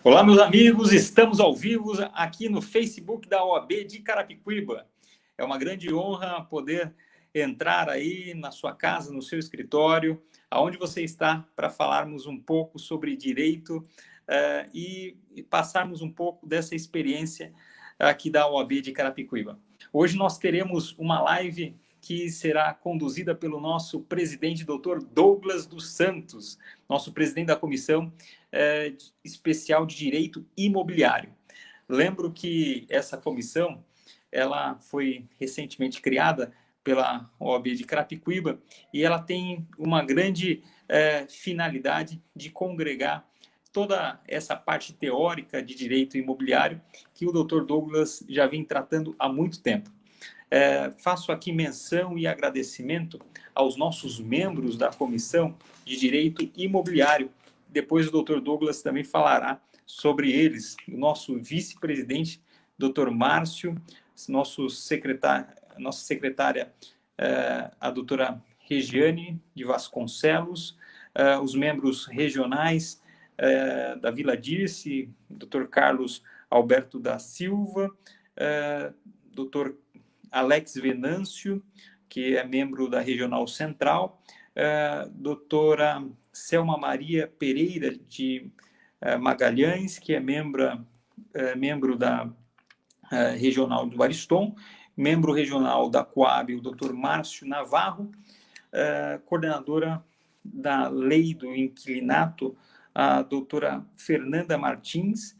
Olá, meus amigos, estamos ao vivo aqui no Facebook da OAB de Carapicuíba. É uma grande honra poder entrar aí na sua casa, no seu escritório, aonde você está, para falarmos um pouco sobre direito e passarmos um pouco dessa experiência aqui da OAB de Carapicuíba. Hoje nós teremos uma live que será conduzida pelo nosso presidente, Dr. Douglas dos Santos, nosso presidente da Comissão Especial de Direito Imobiliário. Lembro que essa comissão ela foi recentemente criada pela OAB de Carapicuíba e ela tem uma grande finalidade de congregar toda essa parte teórica de direito imobiliário que o Dr. Douglas já vem tratando há muito tempo. Faço aqui menção e agradecimento aos nossos membros da Comissão de Direito Imobiliário. Depois o Dr. Douglas também falará sobre eles. O nosso vice-presidente, Dr. Márcio, nossa secretária, a doutora Regiane de Vasconcelos, os membros regionais da Vila Dirce, Dr. Carlos Alberto da Silva, Dr. Alex Venâncio, que é membro da Regional Central, doutora Selma Maria Pereira de Magalhães, que é membro da Regional do Ariston, membro regional da Coab, o doutor Márcio Navarro, coordenadora da Lei do Inquilinato, a doutora Fernanda Martins,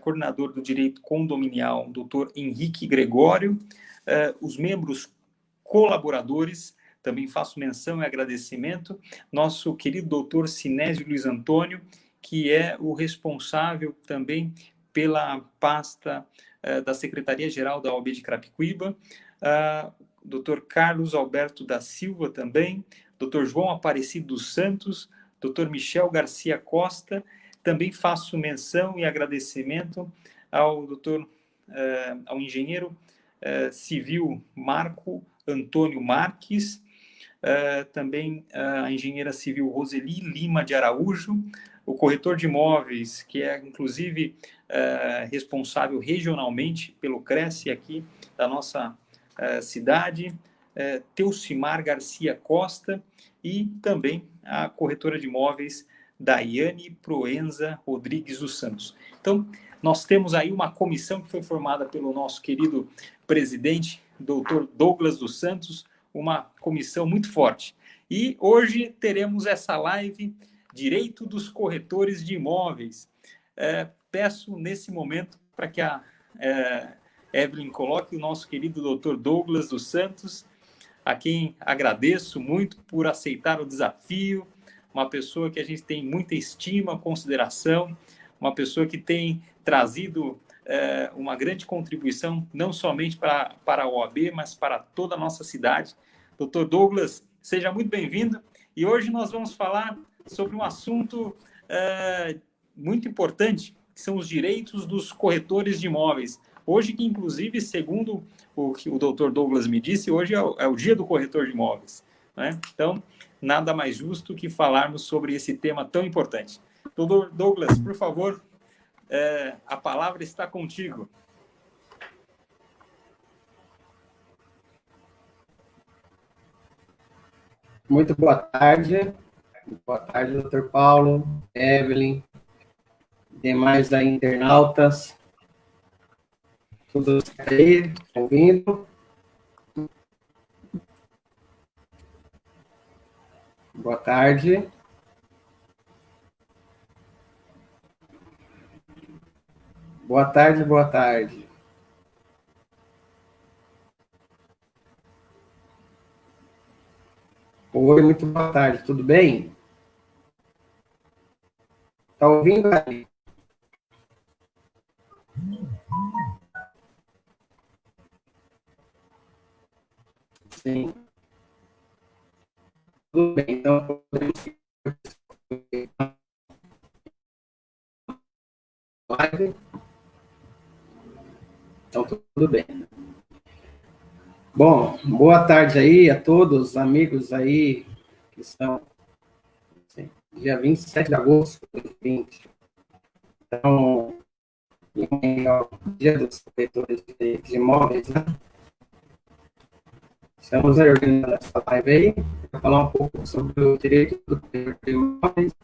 coordenador do Direito Condominial, doutor Henrique Gregório, os membros colaboradores, também faço menção e agradecimento, nosso querido doutor Sinésio Luiz Antônio, que é o responsável também pela pasta da Secretaria-Geral da OAB de Carapicuíba, doutor Carlos Alberto da Silva também, doutor João Aparecido dos Santos, doutor Michel Garcia Costa, também faço menção e agradecimento ao ao engenheiro civil Marco Antônio Marques, também a engenheira civil Roseli Lima de Araújo, o corretor de imóveis, que é inclusive responsável regionalmente pelo Cresce aqui da nossa cidade, Teucimar Garcia Costa, e também a corretora de imóveis Daiane Proenza Rodrigues dos Santos. Então, nós temos aí uma comissão que foi formada pelo nosso querido presidente, doutor Douglas dos Santos, uma comissão muito forte. E hoje teremos essa live Direito dos Corretores de Imóveis. Peço nesse momento para que a Evelyn coloque o nosso querido doutor Douglas dos Santos, a quem agradeço muito por aceitar o desafio, uma pessoa que a gente tem muita estima, consideração, uma pessoa que tem trazido uma grande contribuição, não somente para a OAB, mas para toda a nossa cidade. Dr. Douglas, seja muito bem-vindo. E hoje nós vamos falar sobre um assunto muito importante, que são os direitos dos corretores de imóveis. Hoje, que inclusive, segundo o que o Dr. Douglas me disse, hoje é o dia do corretor de imóveis, né? Então, nada mais justo que falarmos sobre esse tema tão importante. Dr. Douglas, por favor, a palavra está contigo. Muito boa tarde. Boa tarde, Dr. Paulo, Evelyn, demais da internautas. Todos aí, ouvindo? Boa tarde. Boa tarde, boa tarde. Oi, muito boa tarde, tudo bem? Tá ouvindo aí? Sim. Tudo bem, então podemos... Então, tudo bem. Bom, boa tarde aí a todos, amigos aí, que estão dia 27 de agosto de 2020. Então, o Dia dos Corretores de Imóveis, né? Estamos organizando essa live aí para falar um pouco sobre o direito do corretor de imóveis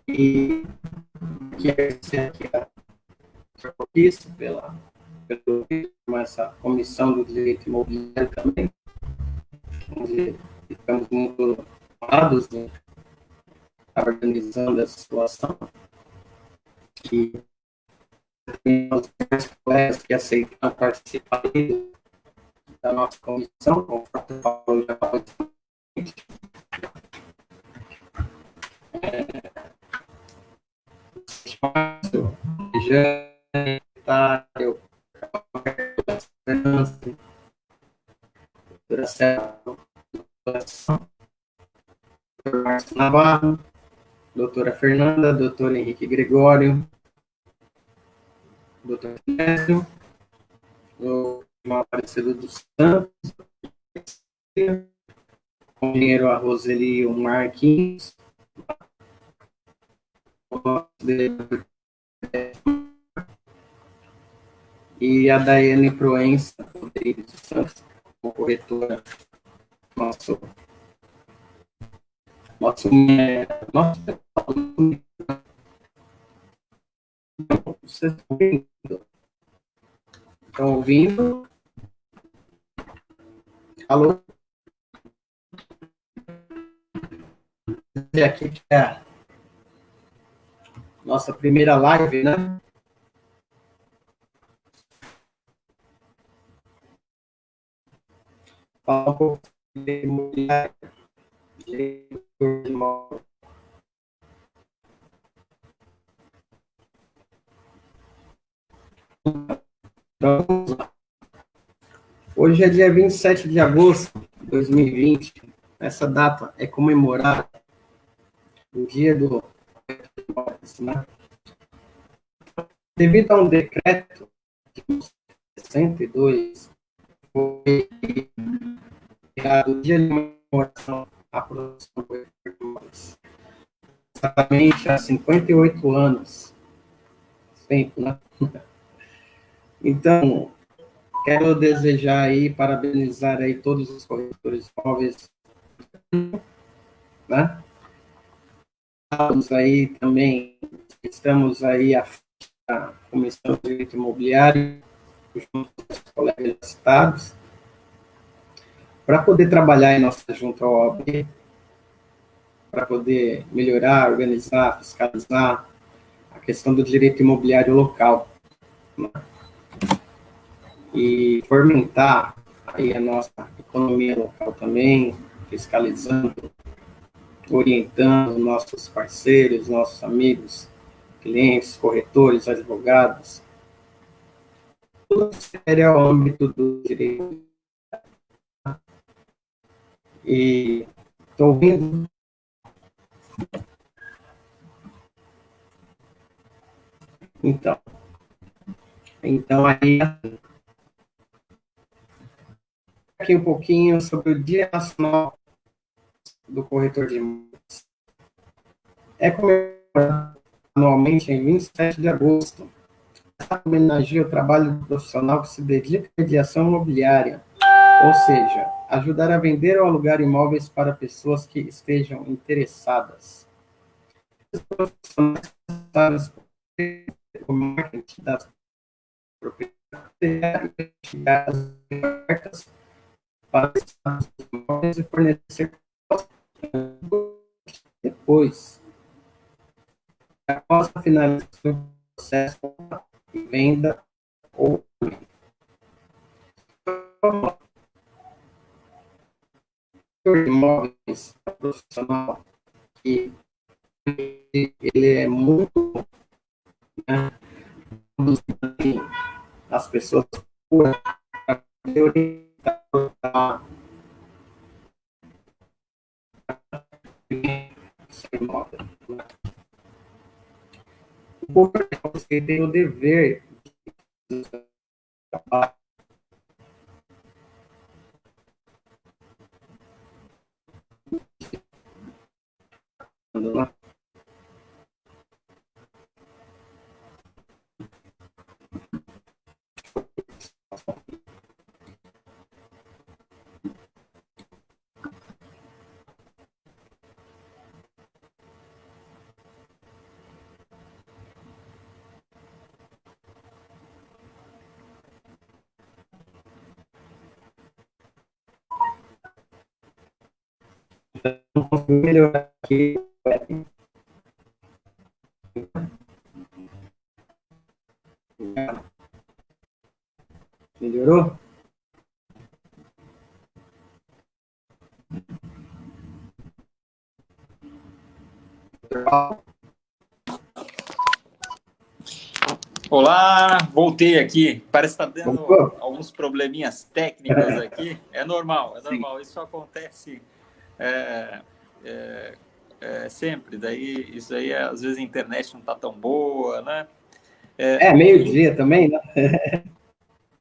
e que é aqui a propício pelo essa comissão do direito imobiliário também, onde ficamos muito honrados em estar organizando essa situação e tem os colegas que aceitam participar da nossa comissão, conforme o Paulo já falou. Já está eu doutor Márcio Navarro, doutora Fernanda, doutor Henrique Gregório, doutor Césio, o Aparecido dos Santos, o engenheiro Roselio Marquinhos, e a Daiane Proença, Rodrigues dos Santos, como corretora, nosso vocês estão ouvindo? Alô? Aqui que é a nossa primeira live, né? Falar um pouco de imobiliário, de imóvel. Então, vamos lá. Hoje é dia 27 de agosto de 2020. Essa data é comemorada o dia do imóveis, né? Devido a um decreto de 62, foi criado o dia de comemoração à produção de imóveis. Exatamente há 58 anos. Tempo, né? Então, quero desejar aí, parabenizar aí todos os corretores de imóveis, né? Estamos aí também, estamos aí a Comissão de Direito Imobiliário, junto com os colegas estados, para poder trabalhar em nossa junta ao OAB, para poder melhorar, organizar, fiscalizar a questão do direito imobiliário local, né? E fomentar aí a nossa economia local também, fiscalizando, orientando nossos parceiros, nossos amigos, clientes, corretores, advogados, tudo que é ao âmbito do direito. E estou ouvindo. Então aí aqui um pouquinho sobre o Dia Nacional do Corretor de Imóveis. É comemorado anualmente em 27 de agosto. Homenageia o trabalho do profissional que se dedica à mediação imobiliária, ou seja, ajudar a vender ou alugar imóveis para pessoas que estejam interessadas. Os profissionais responsáveis pelo marketing das propriedades, investigar as ofertas para os imóveis e fornecer depois, após a finalização do processo de venda ou imóveis profissional que ele é muito, né, as pessoas por orientar imóvel. Você tem o dever de trabalhar. Conseguiu melhorar aqui. Melhorou? Olá, voltei aqui. Parece que está dando Voltou? alguns probleminhas técnicos aqui. É normal, Sim. Isso acontece sempre. Daí, isso aí, às vezes a internet não está tão boa, né? Meio-dia também, né?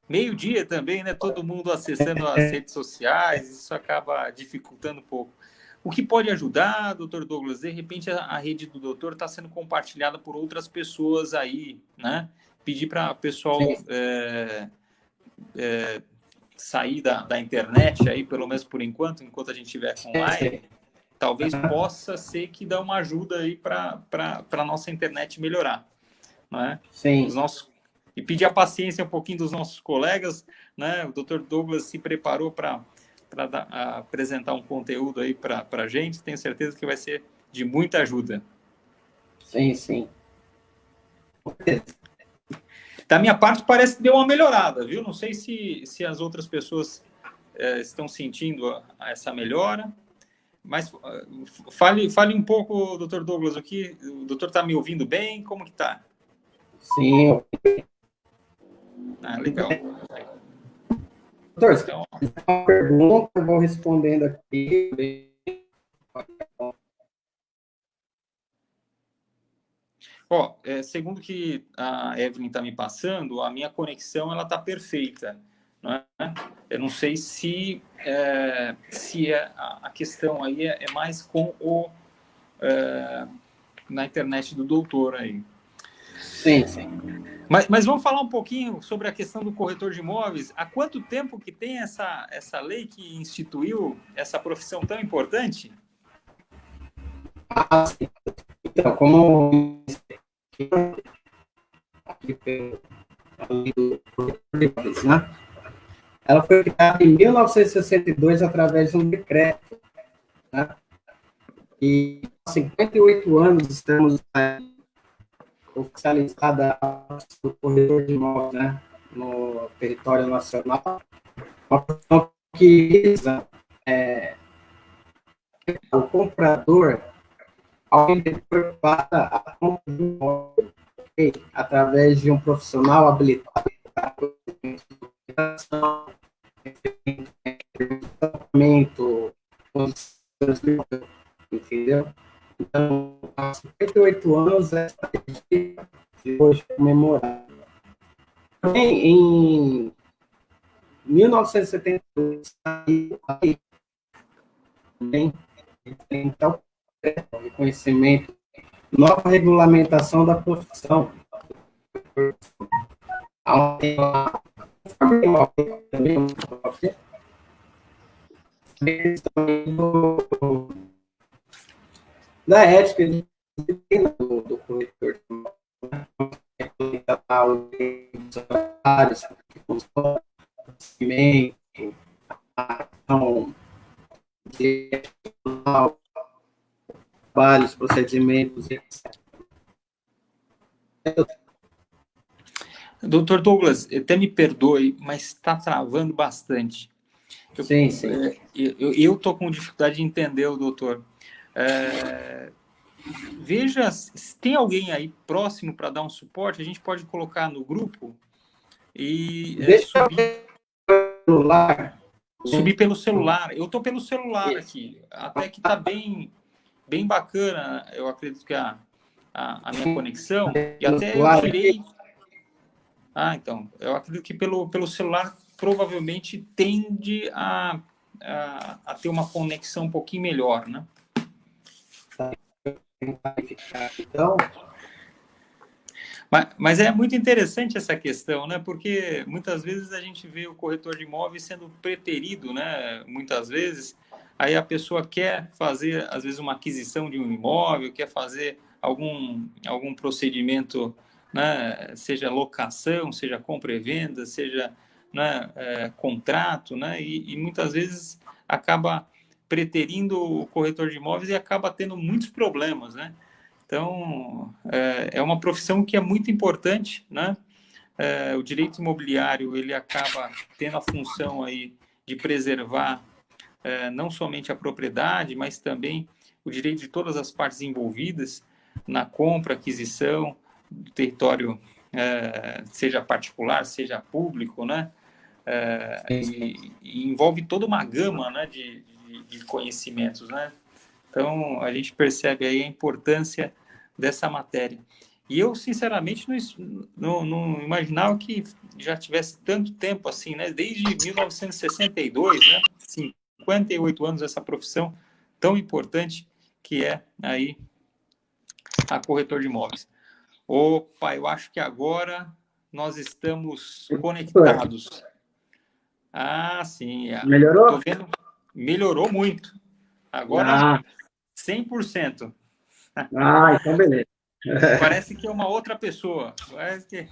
Meio-dia também, né? Todo mundo acessando as redes sociais, isso acaba dificultando um pouco. O que pode ajudar, doutor Douglas? De repente, a rede do doutor está sendo compartilhada por outras pessoas aí, né? Pedir para o pessoal sair da internet aí, pelo menos por enquanto a gente estiver com live, talvez possa ser que dê uma ajuda aí para a nossa internet melhorar, né? Sim. E pedir a paciência um pouquinho dos nossos colegas, né? O doutor Douglas se preparou para apresentar um conteúdo aí para a gente, tenho certeza que vai ser de muita ajuda. Sim. Da minha parte, parece que deu uma melhorada, viu? Não sei se as outras pessoas estão sentindo essa melhora, mas fale um pouco, doutor Douglas, o doutor está me ouvindo bem? Como que está? Sim. Legal. Doutor, então, uma pergunta, eu vou respondendo aqui. Segundo que a Evelyn está me passando, a minha conexão ela está perfeita, não é? Eu não sei se a questão aí é mais com na internet do doutor aí. Sim. Mas vamos falar um pouquinho sobre a questão do corretor de imóveis. Há quanto tempo que tem essa lei que instituiu essa profissão tão importante? Sim. Então, como aqui pelo né? Ela foi criada em 1962 através de um decreto, né? E há 58 anos estamos oficializada do corretor de imóveis, né? No território nacional, uma profissão que visa o comprador ao vendedor para a compra do imóvel, através de um profissional habilitado para entendeu? Então, há 58 anos, essa de hoje comemorada. Também, em 1972, também, então, reconhecimento, nova regulamentação da profissão. Da ética do corretor, vários procedimentos. Doutor Douglas, até me perdoe, mas está travando bastante. Sim. Eu estou com dificuldade de entender o doutor. Veja, se tem alguém aí próximo para dar um suporte, a gente pode colocar no grupo e subir pelo celular. Eu estou pelo celular aqui, até que está bem bacana, eu acredito que a minha conexão, e até eu tirei... então, eu acredito que pelo celular provavelmente tende a ter uma conexão um pouquinho melhor, né? Então, mas é muito interessante essa questão, né? Porque muitas vezes a gente vê o corretor de imóveis sendo preterido, né? Muitas vezes, aí a pessoa quer fazer, às vezes, uma aquisição de um imóvel, quer fazer algum procedimento, né? Seja locação, seja compra e venda, seja, né? Contrato, né? E muitas vezes acaba preterindo o corretor de imóveis e acaba tendo muitos problemas, né? Então, é uma profissão que é muito importante, né? O direito imobiliário, ele acaba tendo a função aí de preservar não somente a propriedade, mas também o direito de todas as partes envolvidas na compra, aquisição do território, seja particular, seja público, né? E envolve toda uma gama, né, de conhecimentos, né? Então, a gente percebe aí a importância dessa matéria. E eu, sinceramente, não imaginava que já tivesse tanto tempo assim, né? Desde 1962, né? 58 anos essa profissão tão importante que é aí a corretor de imóveis. Opa, eu acho que agora nós estamos conectados. Ah, sim. Melhorou? Estou vendo, melhorou muito. Agora, 100%. Então beleza. Parece que é uma outra pessoa. Parece que...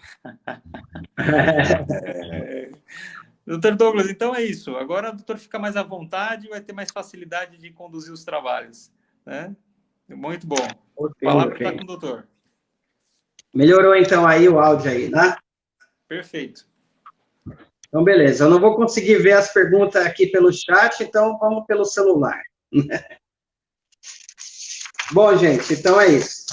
Doutor Douglas, então é isso. Agora o doutor fica mais à vontade e vai ter mais facilidade de conduzir os trabalhos, né? Muito bom. A palavra está com o doutor. Melhorou então aí o áudio aí, né? Perfeito. Então, beleza. Eu não vou conseguir ver as perguntas aqui pelo chat, então vamos pelo celular. Bom, gente, então é isso.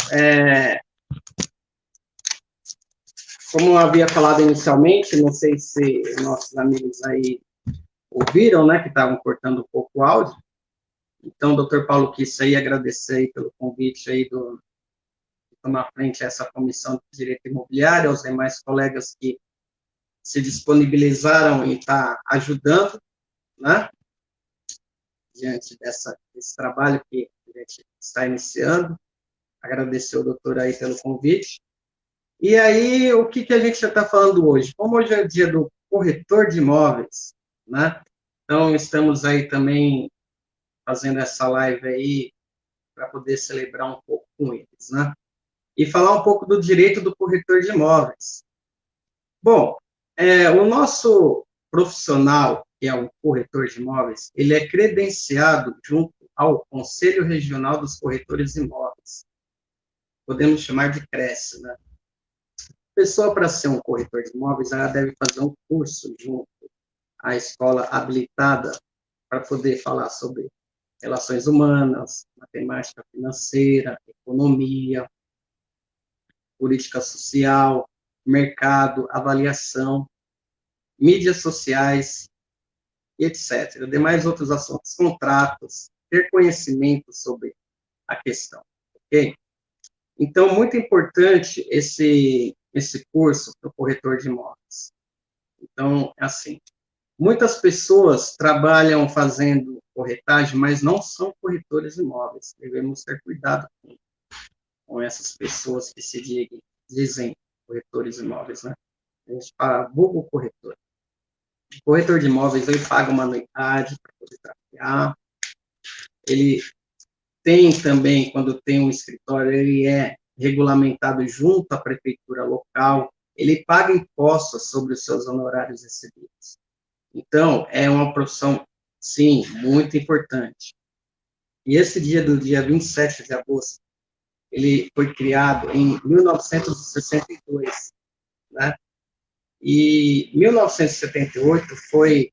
Como eu havia falado inicialmente, não sei se nossos amigos aí ouviram, né, que estavam cortando um pouco o áudio. Então, doutor Paulo quis aí agradecer aí pelo convite aí de tomar frente a essa comissão de direito imobiliário, aos demais colegas que se disponibilizaram e está ajudando, né, diante desse trabalho que a gente está iniciando. Agradecer ao doutor aí pelo convite. E aí, o que a gente já está falando hoje? Como hoje é o dia do corretor de imóveis, né? Então, estamos aí também fazendo essa live aí para poder celebrar um pouco com eles, né? E falar um pouco do direito do corretor de imóveis. Bom, o nosso profissional, que é o corretor de imóveis, ele é credenciado junto ao Conselho Regional dos Corretores de Imóveis. Podemos chamar de CRES, né? A pessoa, para ser um corretor de imóveis, ela deve fazer um curso junto à escola habilitada para poder falar sobre relações humanas, matemática financeira, economia, política social, mercado, avaliação, mídias sociais, etc. Demais outros assuntos, contratos, ter conhecimento sobre a questão, ok? Então, muito importante esse curso para o corretor de imóveis. Então, assim, muitas pessoas trabalham fazendo corretagem, mas não são corretores de imóveis. Devemos ter cuidado com essas pessoas que se dizem corretores de imóveis, né? A gente fala vulgo corretor. O corretor de imóveis, ele paga uma anuidade para poder trabalhar. Ele tem também, quando tem um escritório, ele é regulamentado junto à prefeitura local, ele paga impostos sobre os seus honorários recebidos. Então, é uma profissão, sim, muito importante. E esse dia, do dia 27 de agosto, ele foi criado em 1962, né? E em 1978 foi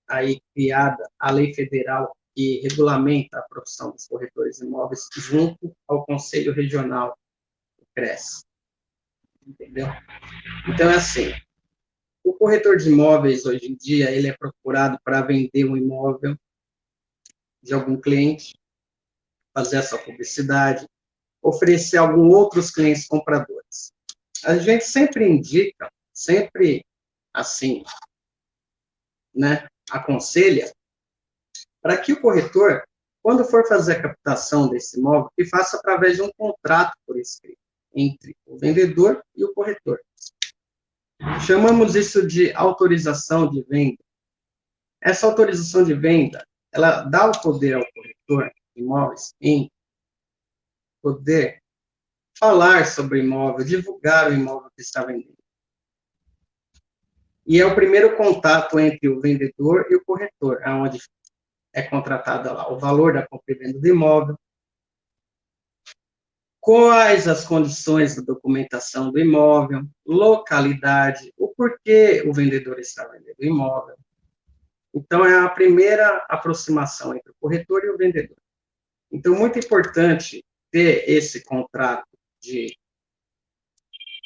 aí criada a lei federal que regulamenta a profissão dos corretores de imóveis junto ao Conselho Regional, o CRES. Entendeu? Então, é assim, o corretor de imóveis, hoje em dia, ele é procurado para vender um imóvel de algum cliente, fazer essa publicidade, oferecer a alguns outros clientes compradores. A gente sempre indica, sempre, assim, né, aconselha, para que o corretor, quando for fazer a captação desse imóvel, que faça através de um contrato por escrito entre o vendedor e o corretor. Chamamos isso de autorização de venda. Essa autorização de venda, ela dá o poder ao corretor de imóveis em poder falar sobre o imóvel, divulgar o imóvel que está vendendo. E é o primeiro contato entre o vendedor e o corretor, onde é contratada lá? O valor da compra e venda do imóvel, quais as condições da documentação do imóvel, localidade, o porquê o vendedor está vendendo o imóvel. Então, é a primeira aproximação entre o corretor e o vendedor. Então, muito importante ter esse contrato de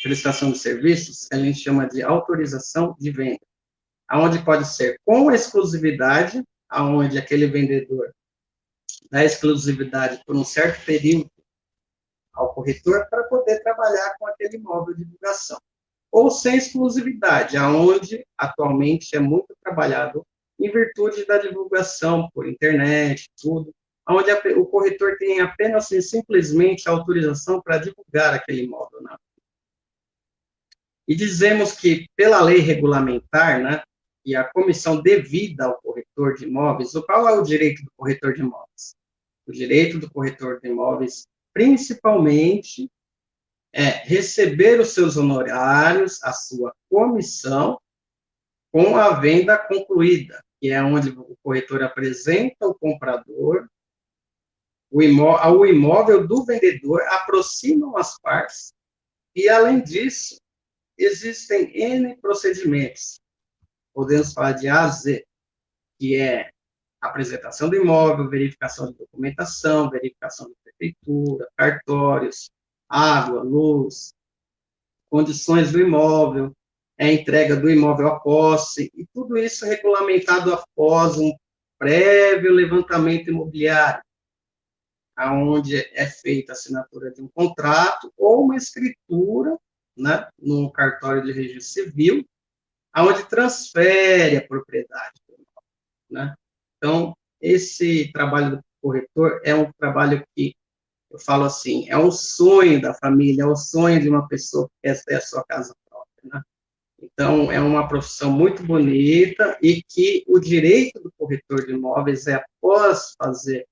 prestação de serviços, que a gente chama de autorização de venda, aonde pode ser com exclusividade, aonde aquele vendedor dá exclusividade por um certo período ao corretor para poder trabalhar com aquele imóvel de divulgação, ou sem exclusividade, aonde atualmente é muito trabalhado em virtude da divulgação por internet, tudo, onde o corretor tem apenas simplesmente autorização para divulgar aquele imóvel, né? E dizemos que, pela lei regulamentar, né, e a comissão devida ao corretor de imóveis, qual é o direito do corretor de imóveis? O direito do corretor de imóveis, principalmente, é receber os seus honorários, a sua comissão, com a venda concluída, que é onde o corretor apresenta o comprador, ao imóvel do vendedor, aproximam as partes, e, além disso, existem N procedimentos. Podemos falar de A a Z, que é apresentação do imóvel, verificação de documentação, verificação de prefeitura, cartórios, água, luz, condições do imóvel, a entrega do imóvel à posse, e tudo isso regulamentado após um prévio levantamento imobiliário, onde é feita a assinatura de um contrato ou uma escritura, né, no cartório de registro civil, onde transfere a propriedade, né? Então, esse trabalho do corretor é um trabalho que, eu falo assim, é um sonho da família, é um sonho de uma pessoa que quer ter a sua casa própria, né? Então, é uma profissão muito bonita e que o direito do corretor de imóveis é, após fazer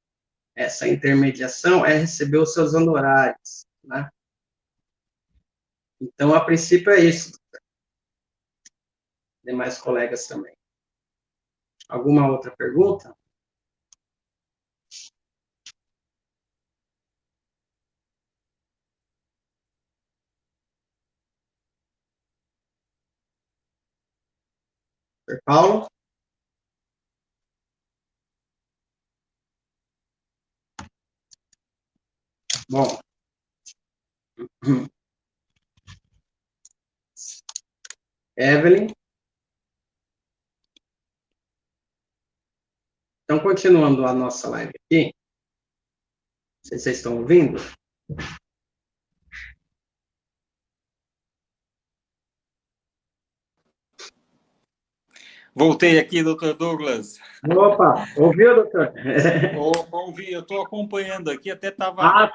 essa intermediação, é receber os seus honorários, né? Então, a princípio é isso. Demais colegas também. Alguma outra pergunta? Sr. Paulo? Bom. Evelyn? Então, continuando a nossa live aqui, não sei se vocês estão ouvindo. Voltei aqui, doutor Douglas. Opa, ouviu, doutor? Ouvi, eu estou acompanhando aqui, até estava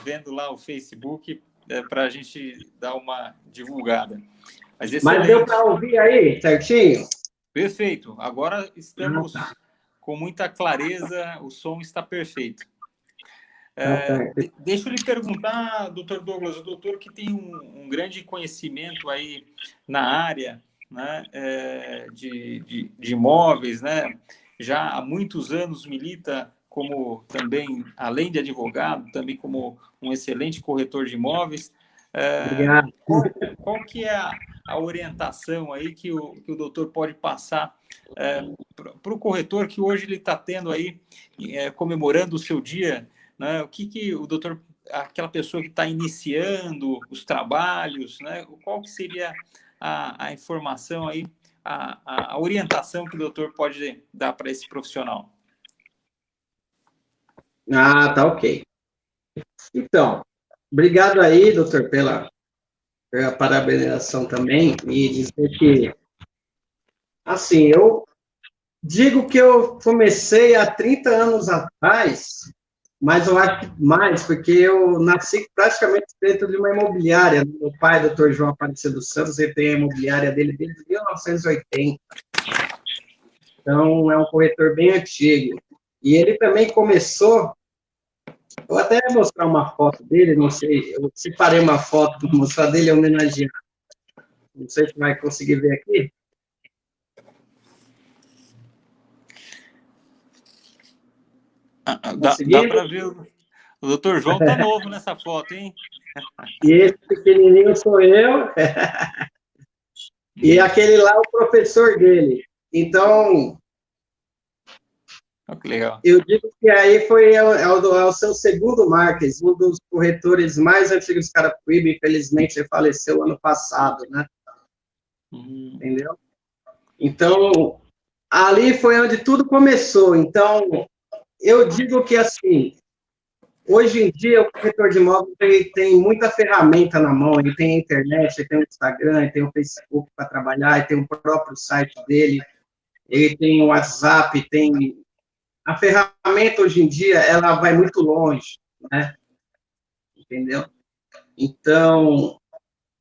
vendo lá o Facebook para a gente dar uma divulgada. Mas deu para ouvir aí, certinho? Perfeito. Agora estamos com muita clareza, o som está perfeito. Deixa eu lhe perguntar, doutor Douglas, o doutor que tem um grande conhecimento aí na área, né, de imóveis, né, já há muitos anos milita como também, além de advogado, também como um excelente corretor de imóveis. Obrigado. Qual que é a orientação aí que o doutor pode passar para o corretor que hoje ele está tendo aí, comemorando o seu dia, né? O que o doutor, aquela pessoa que está iniciando os trabalhos, né? Qual que seria a informação aí, a orientação que o doutor pode dar para esse profissional? Tá ok. Então, obrigado aí, doutor, pela parabenização também, e dizer que, assim, eu digo que eu comecei há 30 anos atrás, mas eu acho que mais, porque eu nasci praticamente dentro de uma imobiliária. Meu pai, doutor João Aparecido dos Santos, ele tem a imobiliária dele desde 1980. Então, é um corretor bem antigo. E ele também começou. Vou até mostrar uma foto dele, não sei, eu separei uma foto para mostrar dele homenageado. Não sei se vai conseguir ver aqui. Dá para ver, o doutor João está novo nessa foto, hein? E esse pequenininho sou eu, e aquele lá é o professor dele. Então, que legal. Eu digo que aí é o seu segundo Marques, um dos corretores mais antigos de Carapicuíba, infelizmente ele faleceu ano passado, né? Entendeu? Então, ali foi onde tudo começou. Então, eu digo que, assim, hoje em dia o corretor de imóveis tem muita ferramenta na mão, ele tem a internet, ele tem o Instagram, ele tem o Facebook para trabalhar, ele tem o próprio site dele, ele tem o WhatsApp, tem... A ferramenta, hoje em dia, ela vai muito longe, né? Entendeu? Então,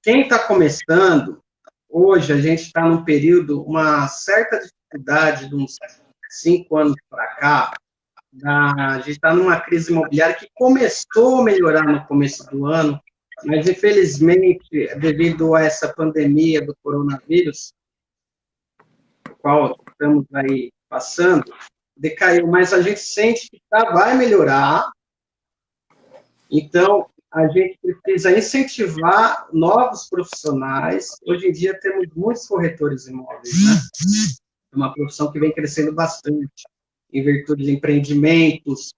quem está começando, hoje a gente está num período, uma certa dificuldade, de uns 5 anos para cá, a gente está numa crise imobiliária que começou a melhorar no começo do ano, mas, infelizmente, devido a essa pandemia do coronavírus, a qual estamos aí passando, decaiu, mas a gente sente que vai melhorar. Então, a gente precisa incentivar novos profissionais. Hoje em dia, temos muitos corretores de imóveis, né? É uma profissão que vem crescendo bastante, em virtude de empreendimentos,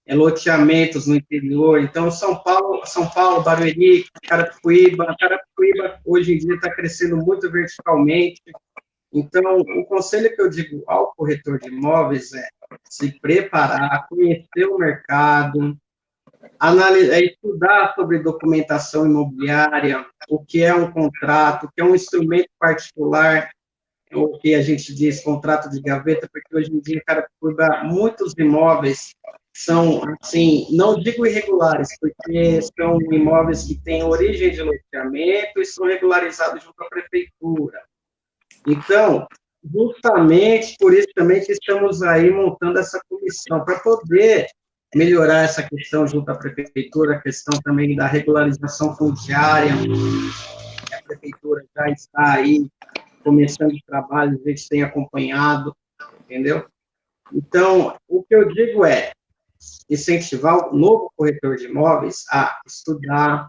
loteamentos no interior. Então, São Paulo, Barueri, Carapicuíba, hoje em dia está crescendo muito verticalmente. Então, o conselho que eu digo ao corretor de imóveis é se preparar, conhecer o mercado, estudar sobre documentação imobiliária, o que é um contrato, o que é um instrumento particular, o que a gente diz contrato de gaveta, porque hoje em dia, muitos imóveis são, assim, não digo irregulares, porque são imóveis que têm origem de loteamento e são regularizados junto à prefeitura. Então, justamente por isso também que estamos aí montando essa comissão, para poder melhorar essa questão junto à prefeitura, a questão também da regularização fundiária, a prefeitura já está aí começando o trabalho, a gente tem acompanhado, entendeu? Então, o que eu digo é incentivar o novo corretor de imóveis a estudar,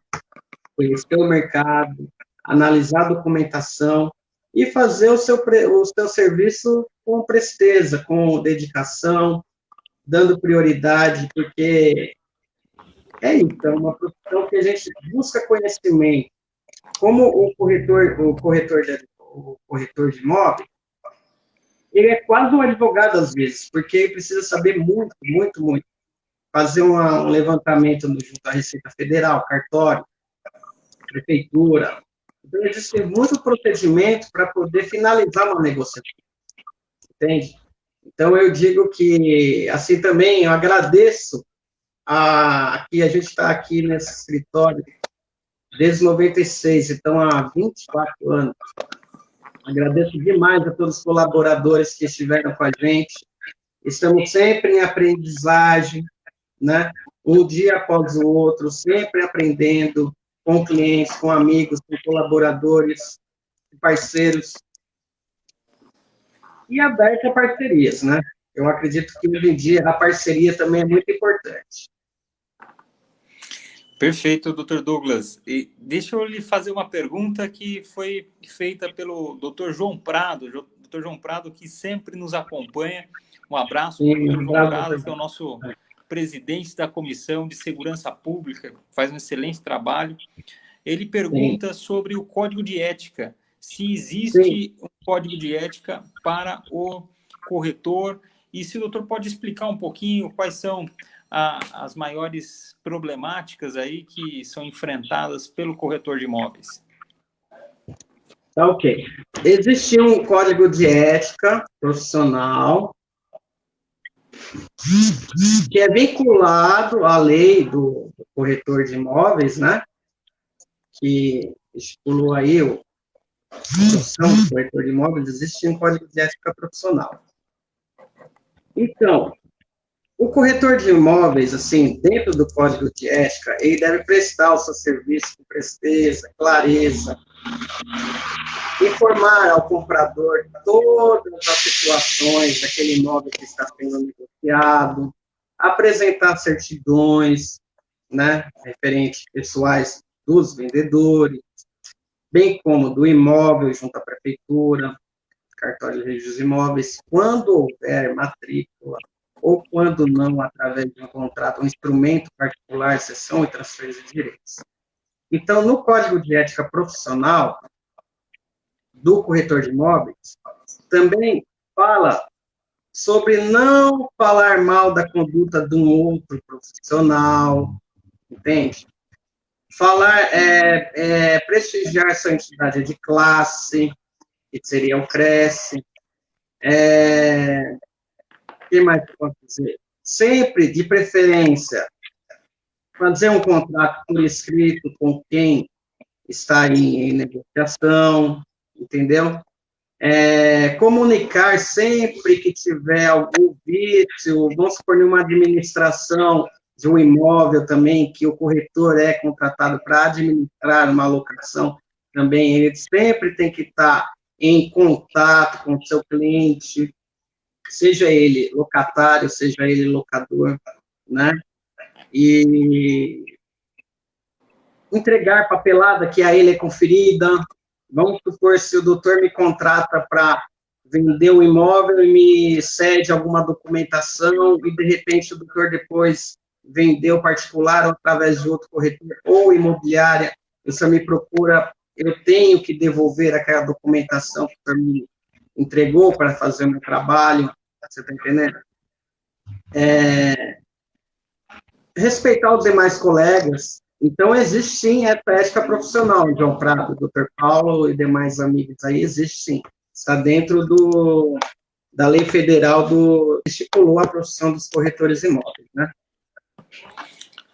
conhecer o mercado, analisar a documentação, e fazer o seu serviço com presteza, com dedicação, dando prioridade, porque é isso, é uma profissão que a gente busca conhecimento. Como o corretor de imóvel, ele é quase um advogado às vezes, porque ele precisa saber muito, muito, muito. Fazer um levantamento junto à Receita Federal, cartório, prefeitura. Então, existe muito procedimento para poder finalizar uma negociação, entende? Então, eu digo que, assim também, eu agradeço que a gente está aqui nesse escritório desde 96, então há 24 anos. Agradeço demais a todos os colaboradores que estiveram com a gente. Estamos sempre em aprendizagem, né? Um dia após o outro, sempre aprendendo, com clientes, com amigos, com colaboradores, parceiros, e aberto a parcerias, né? Eu acredito que hoje em dia a parceria também é muito importante. Perfeito, doutor Douglas. E deixa eu lhe fazer uma pergunta que foi feita pelo doutor João Prado, doutor João Prado, que sempre nos acompanha. Um abraço para o doutor João Prado, que é o nosso presidente da Comissão de Segurança Pública, faz um excelente trabalho. Ele pergunta sobre o código de ética, se existe um código de ética para o corretor, e se o doutor pode explicar um pouquinho quais são as maiores problemáticas aí que são enfrentadas pelo corretor de imóveis. Tá, ok. Existe um código de ética profissional que é vinculado à lei do corretor de imóveis, né? Que estipulou aí a profissão do corretor de imóveis, existe um código de ética profissional. Então, o corretor de imóveis, assim, dentro do código de ética, ele deve prestar o seu serviço com presteza, clareza, informar ao comprador todas as situações daquele imóvel que está sendo negociado, apresentar certidões, né, referentes pessoais dos vendedores, bem como do imóvel junto à prefeitura, cartório de registros de imóveis, quando houver matrícula, ou quando não, através de um contrato, um instrumento particular, cessão e transferência de direitos. Então, no Código de Ética Profissional do corretor de imóveis, também fala sobre não falar mal da conduta de um outro profissional, entende? Falar, prestigiar sua entidade de classe, que seria o CRESSE. O que mais eu posso dizer? Sempre, de preferência, fazer um contrato por escrito com quem está em negociação, entendeu? Comunicar sempre que tiver algum vício, vamos supor, numa administração de um imóvel também, que o corretor é contratado para administrar uma locação, também ele sempre tem que estar em contato com o seu cliente, seja ele locatário, seja ele locador, né? E entregar papelada que a ele é conferida. Vamos supor, se o doutor me contrata para vender o imóvel e me cede alguma documentação e, de repente, o doutor depois vendeu particular ou através de outro corretor ou imobiliária, o senhor me procura, eu tenho que devolver aquela documentação que o senhor me entregou para fazer o meu trabalho, você está entendendo? Respeitar os demais colegas. Então, existe sim essa ética profissional, João Prado, Dr. Paulo e demais amigos aí, existe sim. Está dentro da lei federal que estipulou a profissão dos corretores imóveis, né?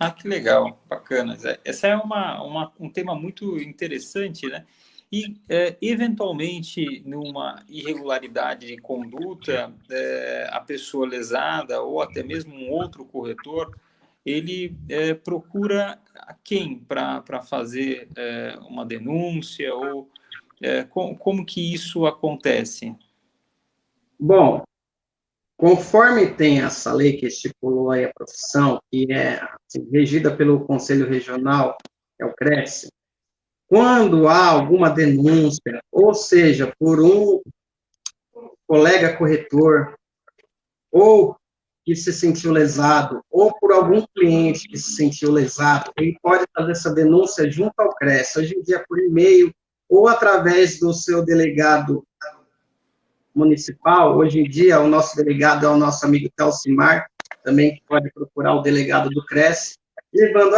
Ah, que legal, bacana. Essa é um tema muito interessante, né? E, eventualmente, numa irregularidade de conduta, a pessoa lesada ou até mesmo um outro corretor, ele procura quem para fazer uma denúncia ou como que isso acontece? Bom, conforme tem essa lei que estipulou aí a profissão, que é assim, regida pelo Conselho Regional, que é o CRESSE, quando há alguma denúncia, ou seja, por um colega corretor, ou que se sentiu lesado, ou por algum cliente que se sentiu lesado, ele pode fazer essa denúncia junto ao CRESSE, hoje em dia por e-mail, ou através do seu delegado municipal. Hoje em dia, o nosso delegado é o nosso amigo Telcimar, também pode procurar o delegado do CRESSE, levando,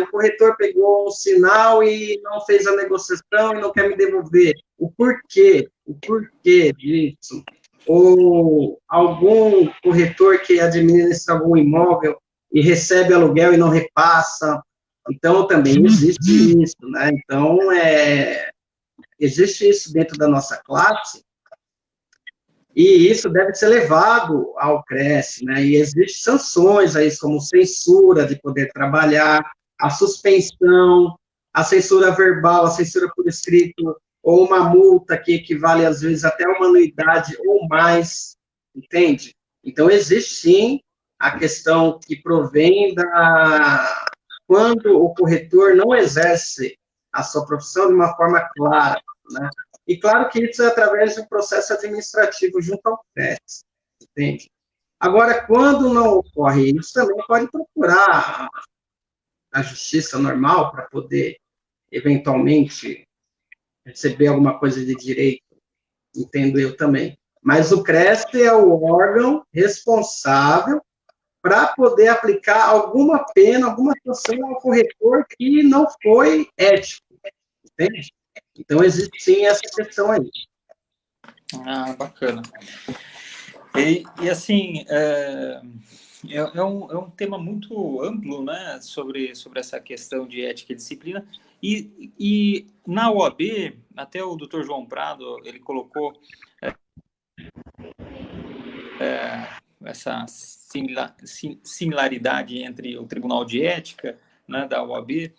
o corretor pegou um sinal e não fez a negociação e não quer me devolver. O porquê disso? Ou algum corretor que administra algum imóvel e recebe aluguel e não repassa. Então, também existe isso, né? Então, existe isso dentro da nossa classe, e isso deve ser levado ao CRESSE, né? E existem sanções aí, como censura de poder trabalhar, a suspensão, a censura verbal, a censura por escrito, ou uma multa que equivale, às vezes, até uma anuidade ou mais, entende? Então, existe, sim, a questão que provém quando o corretor não exerce a sua profissão de uma forma clara, né? E claro que isso é através de um processo administrativo junto ao CRESSE, entende? Agora, quando não ocorre isso, também pode procurar a justiça normal para poder, eventualmente, receber alguma coisa de direito, entendo eu também. Mas o CRESSE é o órgão responsável para poder aplicar alguma pena, alguma sanção ao corretor que não foi ético, entende? Então, existe sim essa questão aí. Ah, bacana. E assim, é um tema muito amplo, né, sobre essa questão de ética e disciplina. E na OAB, até o Dr. João Prado, ele colocou essa similaridade entre o Tribunal de Ética, né, da OAB.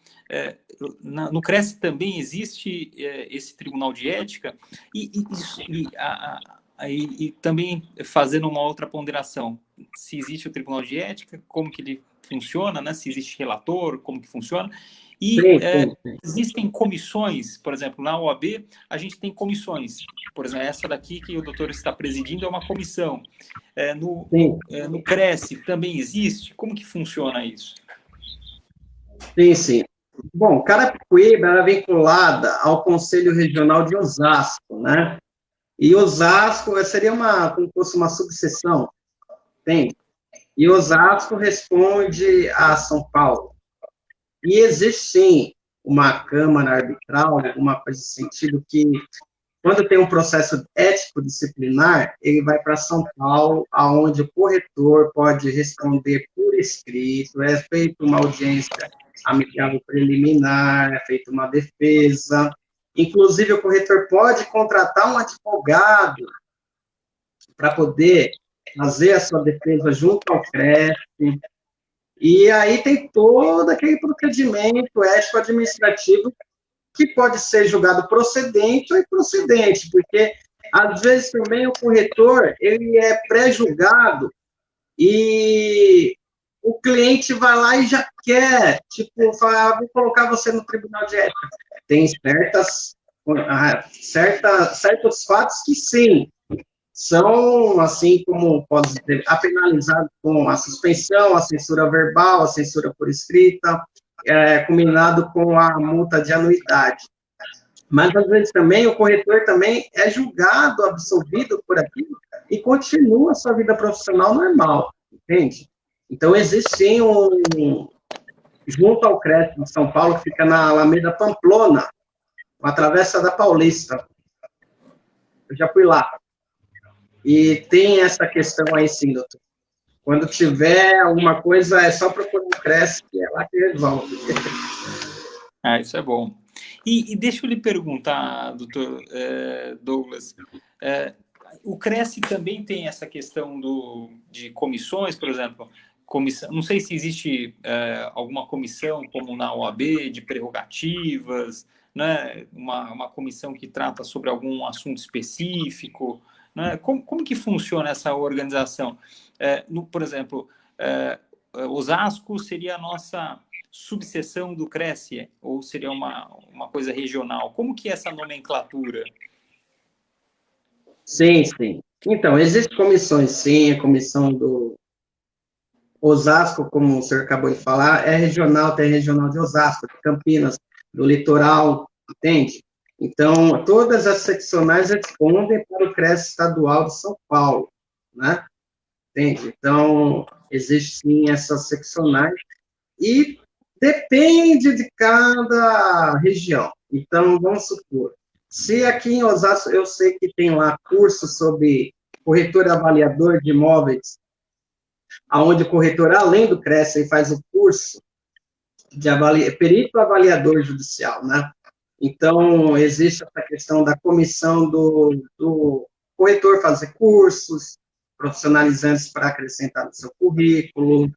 No CRESSE também existe esse Tribunal de Ética, e e também fazendo uma outra ponderação, se existe o Tribunal de Ética, como que ele funciona, né? Se existe relator, como que funciona, e sim. existem comissões, por exemplo, na OAB, a gente tem comissões, por exemplo, essa daqui que o doutor está presidindo é uma comissão, no Cresce também existe, como que funciona isso? Sim. Bom, Carapicuíba era vinculada ao Conselho Regional de Osasco, né? E Osasco seria como se fosse uma subseção, entende? E Osasco responde a São Paulo. E existe, sim, uma Câmara Arbitral, alguma coisa nesse sentido, que quando tem um processo ético-disciplinar, ele vai para São Paulo, aonde o corretor pode responder por escrito, é feita uma audiência amigável preliminar, é feita uma defesa. Inclusive, o corretor pode contratar um advogado para poder fazer a sua defesa junto ao CREF. E aí tem todo aquele procedimento ético-administrativo que pode ser julgado procedente ou improcedente, porque, às vezes, também o corretor, ele é pré-julgado e o cliente vai lá e já quer, tipo, falar, vou colocar você no tribunal de ética. Tem certos fatos que, sim, são, assim como pode ser, apenalizados com a suspensão, a censura verbal, a censura por escrita, combinado com a multa de anuidade. Mas, às vezes, também, o corretor também é julgado, absolvido por aquilo, e continua a sua vida profissional normal, entende? Então, existe, sim, junto ao CREF de São Paulo, que fica na Alameda Pamplona, uma travessa da Paulista. Eu já fui lá. E tem essa questão aí, sim, doutor. Quando tiver alguma coisa, é só procurar o CREF, que é lá que resolve. Isso é bom. E deixa eu lhe perguntar, doutor Douglas, o Cresce também tem essa questão de comissões, por exemplo, não sei se existe alguma comissão, como na OAB, de prerrogativas, né? Uma comissão que trata sobre algum assunto específico, né? Como que funciona essa organização? Por exemplo, Osasco seria a nossa subseção do Cresce, ou seria uma coisa regional? Como que é essa nomenclatura? Sim. Então, existem comissões, sim, a comissão do Osasco, como o senhor acabou de falar, é regional, tem regional de Osasco, de Campinas, do litoral, entende? Então, todas as seccionais respondem para o Cresce estadual de São Paulo, né? Entende? Então, existe sim essas seccionais, e depende de cada região. Então, vamos supor, se aqui em Osasco eu sei que tem lá curso sobre corretor avaliador de imóveis, onde o corretor, além do Cresce, faz o curso de perito avaliador judicial, né? Então, existe essa questão da comissão do corretor fazer cursos profissionalizantes para acrescentar no seu currículo,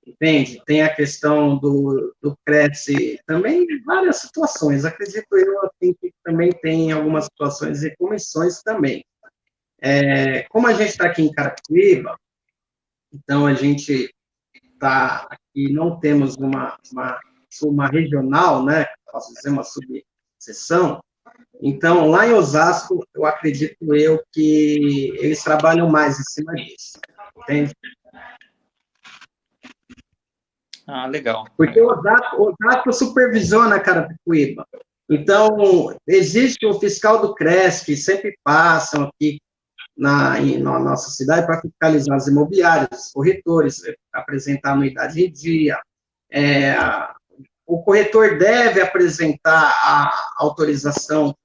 entende? Tem a questão do Cresce, também várias situações, acredito eu, assim, que também tem algumas situações e comissões também. Como a gente está aqui em Carapicuíba, então a gente está aqui, não temos uma regional, né, posso dizer, uma subseção. Então, lá em Osasco, eu acredito eu que eles trabalham mais em cima disso, entende? Legal. Porque Osasco supervisiona a Carapicuíba. Então, existe o fiscal do Cresce, que sempre passam aqui na nossa cidade para fiscalizar as imobiliárias, os corretores, apresentar a anuidade em dia. O corretor deve apresentar a autorização,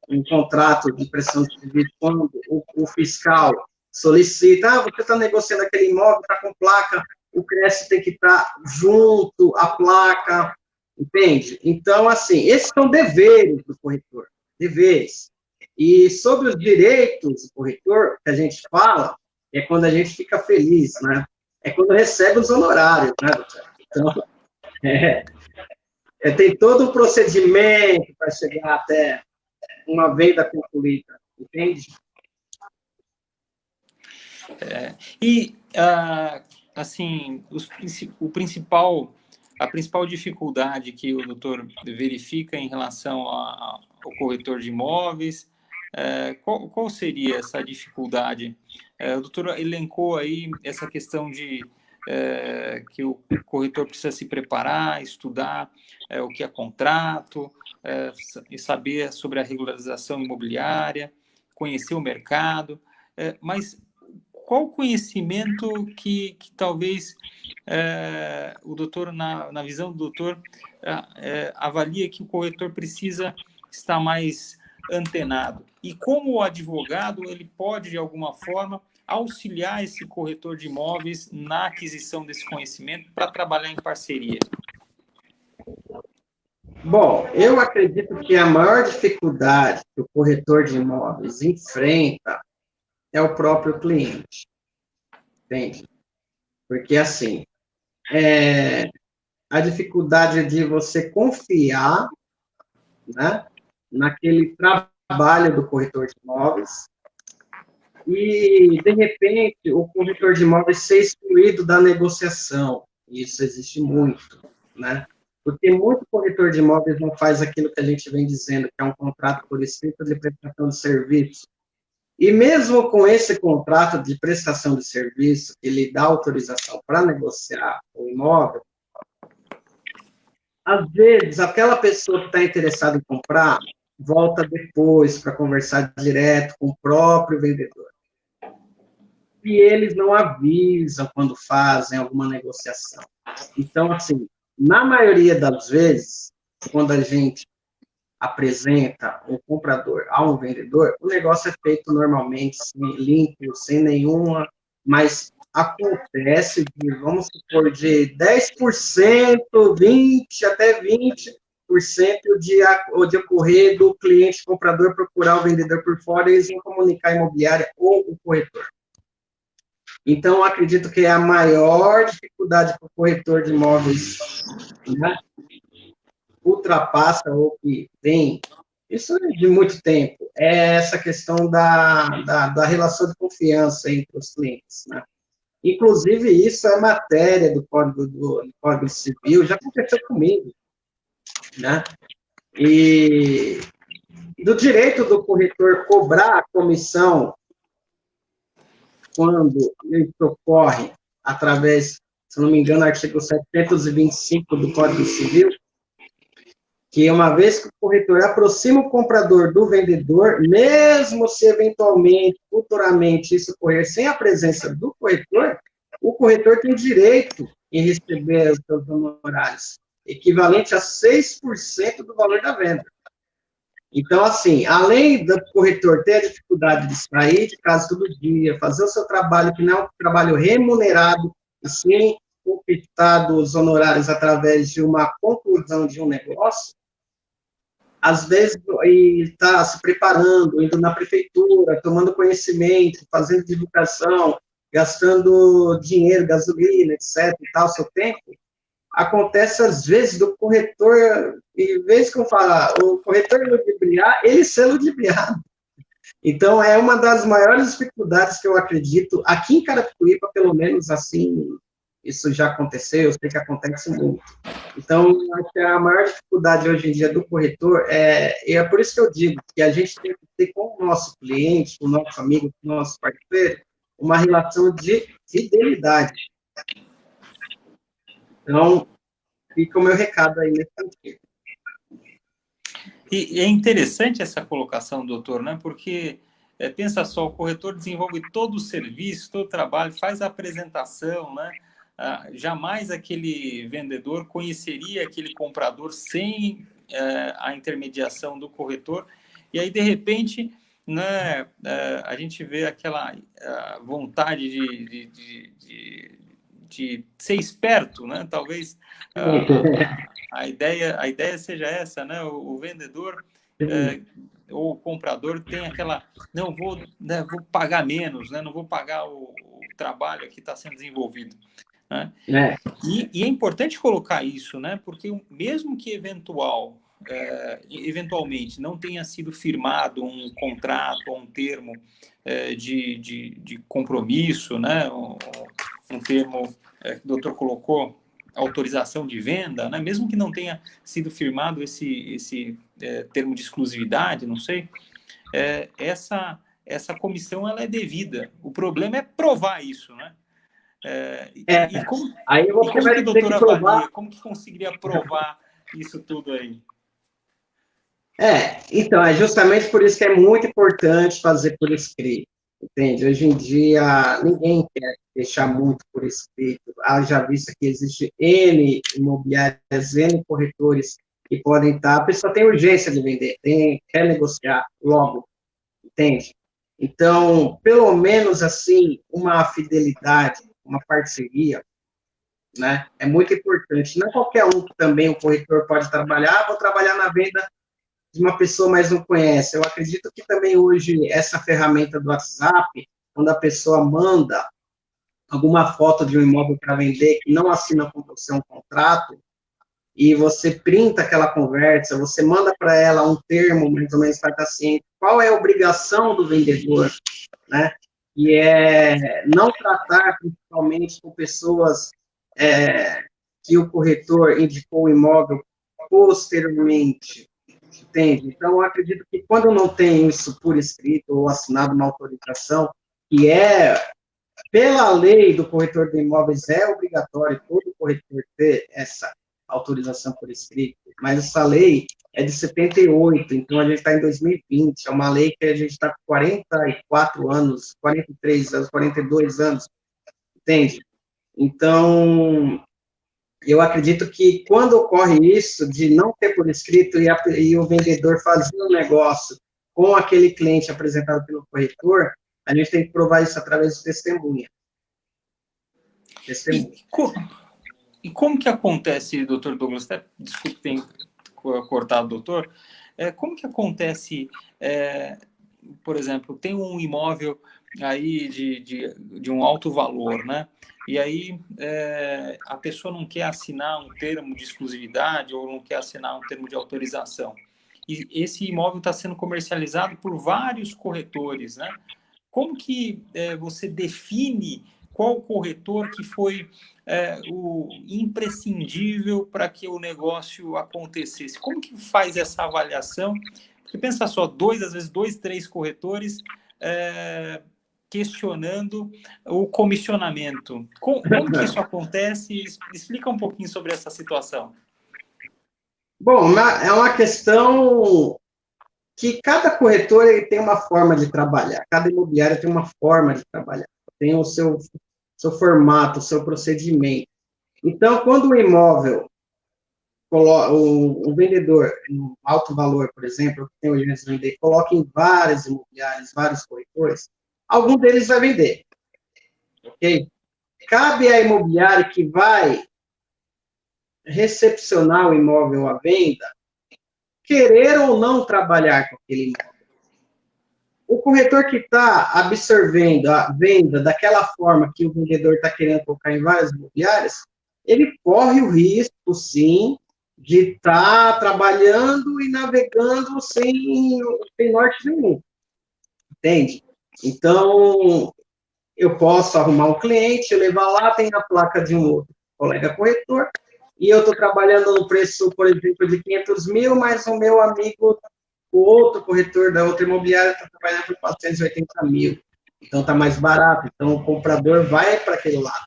um contrato de prestação de serviço, quando o fiscal solicita, você está negociando aquele imóvel, está com placa, o Cresce tem que estar junto à placa, entende? Então, assim, esses são deveres do corretor, deveres. E sobre os direitos do corretor, que a gente fala, é quando a gente fica feliz, né? É quando recebe os honorários, né, doutor? Então, tem todo um procedimento para chegar até uma venda concluída, entende? Assim, a principal dificuldade que o doutor verifica em relação ao corretor de imóveis, qual seria essa dificuldade? O doutor elencou aí essa questão de que o corretor precisa se preparar, estudar o que é contrato, e saber sobre a regularização imobiliária, conhecer o mercado, mas qual conhecimento que talvez o doutor, na visão do doutor, avalia que o corretor precisa estar mais antenado? E como o advogado ele pode, de alguma forma, auxiliar esse corretor de imóveis na aquisição desse conhecimento para trabalhar em parceria? Bom, eu acredito que a maior dificuldade que o corretor de imóveis enfrenta é o próprio cliente, entende? Porque, assim, a dificuldade de você confiar, né, naquele trabalho do corretor de imóveis e, de repente, o corretor de imóveis ser excluído da negociação. Isso existe muito, né? Porque muito corretor de imóveis não faz aquilo que a gente vem dizendo, que é um contrato por escrito de prestação de serviço. E mesmo com esse contrato de prestação de serviço, que lhe dá autorização para negociar o imóvel, às vezes, aquela pessoa que está interessada em comprar, volta depois para conversar direto com o próprio vendedor. E eles não avisam quando fazem alguma negociação. Então, assim, na maioria das vezes, quando a gente apresenta um comprador a um vendedor, o negócio é feito normalmente, limpo, sem nenhuma, mas acontece de, vamos supor, de 10%, 20%, até 20% de ocorrer do cliente comprador procurar o vendedor por fora e eles vão comunicar a imobiliária ou o corretor. Então, eu acredito que é a maior dificuldade para o corretor de imóveis, né, ultrapassa ou que vem, isso é de muito tempo, é essa questão da relação de confiança entre os clientes, né? Inclusive, isso é matéria do Código Civil, já aconteceu comigo, né? E do direito do corretor cobrar a comissão quando isso ocorre através, se não me engano, artigo 725 do Código Civil, que uma vez que o corretor aproxima o comprador do vendedor, mesmo se eventualmente, futuramente, isso ocorrer sem a presença do corretor, o corretor tem direito em receber os seus honorários, equivalente a 6% do valor da venda. Então, assim, além do corretor ter a dificuldade de sair de casa todo dia, fazer o seu trabalho, que não é um trabalho remunerado, e sim conquistado os honorários através de uma conclusão de um negócio, às vezes está se preparando, indo na prefeitura, tomando conhecimento, fazendo divulgação, gastando dinheiro, gasolina, etc., e tal, seu tempo, acontece às vezes do corretor, em vez que eu falar, o corretor ludibriar, ele ser ludibriado. Então, é uma das maiores dificuldades que eu acredito, aqui em Carapicuíba, pelo menos assim, isso já aconteceu, eu sei que acontece muito. Então, acho que a maior dificuldade hoje em dia do corretor e é por isso que eu digo que a gente tem que ter com o nosso cliente, com o nosso amigo, com o nosso parceiro, uma relação de fidelidade. Então, fica o meu recado aí nesse sentido. E é interessante essa colocação, doutor, né? Porque, pensa só, o corretor desenvolve todo o serviço, todo o trabalho, faz a apresentação, né? Jamais aquele vendedor conheceria aquele comprador sem a intermediação do corretor. E aí, de repente, né, a gente vê aquela vontade de ser esperto, né? Talvez a ideia seja essa, né? O vendedor ou o comprador tem aquela, não vou pagar menos, né? Não vou pagar o trabalho que está sendo desenvolvido. né? É. E é importante colocar isso, né? Porque mesmo que eventualmente não tenha sido firmado um contrato ou um termo de compromisso, né? Um termo que o doutor colocou, autorização de venda, né? Mesmo que não tenha sido firmado esse termo de exclusividade, não sei, essa comissão ela é devida. O problema é provar isso, né? Aí você Como que vai o ter doutor que provar. avalia? Como que conseguiria provar isso tudo aí? Então, é justamente por isso que é muito importante fazer por escrito, entende? Hoje em dia, ninguém quer deixar muito por escrito. Já visto que existe N imobiliárias, N corretores que podem estar, a pessoa tem urgência de vender, quer negociar logo, entende? Então, pelo menos assim, uma fidelidade, uma parceria, né, é muito importante. Não é qualquer um que também o corretor pode trabalhar, vou trabalhar na venda de uma pessoa mais não conhece. Eu acredito que também hoje essa ferramenta do WhatsApp, quando a pessoa manda alguma foto de um imóvel para vender, que não assina com você um contrato, e você printa aquela conversa, você manda para ela um termo, mais ou menos, para assim, qual é a obrigação do vendedor, né? E é não tratar principalmente com pessoas que o corretor indicou o imóvel posteriormente, entende? Então, eu acredito que quando não tem isso por escrito ou assinado uma autorização, que pela lei do corretor de imóveis, é obrigatório todo corretor ter essa autorização por escrito, mas essa lei é de 78, então a gente está em 2020, é uma lei que a gente está com 44 anos, 43 anos, 42 anos, entende? Então, eu acredito que quando ocorre isso, de não ter por escrito e o vendedor fazer um negócio com aquele cliente apresentado pelo corretor, a gente tem que provar isso através de testemunha. E como que acontece, doutor Douglas, até, desculpe ter cortado o doutor, como que acontece, por exemplo, tem um imóvel aí de um alto valor, né? E aí a pessoa não quer assinar um termo de exclusividade ou não quer assinar um termo de autorização. E esse imóvel está sendo comercializado por vários corretores, né? Como que você define qual corretor que foi o imprescindível para que o negócio acontecesse? Como que faz essa avaliação? Porque pensa só, às vezes dois, três corretores questionando o comissionamento. Como que isso acontece? Explica um pouquinho sobre essa situação. Bom, é uma questão que cada corretor ele tem uma forma de trabalhar, cada imobiliária tem uma forma de trabalhar, tem o seu formato, o seu procedimento. Então, quando o imóvel, o vendedor, em alto valor, por exemplo, que tem urgência de vender, coloca em várias imobiliárias, vários corretores, algum deles vai vender. Ok? Cabe à imobiliária que vai recepcionar o imóvel à venda, querer ou não trabalhar com aquele imóvel. O corretor que está absorvendo a venda daquela forma que o vendedor está querendo colocar em várias imobiliárias, ele corre o risco, sim, de estar trabalhando e navegando sem norte nenhum. Entende? Então, eu posso arrumar um cliente, levar lá, tem a placa de um outro colega corretor, e eu estou trabalhando no preço, por exemplo, de 500 mil, mas o meu amigo, o outro corretor da outra imobiliária, está trabalhando por 480 mil. Então, está mais barato. Então, o comprador vai para aquele lado.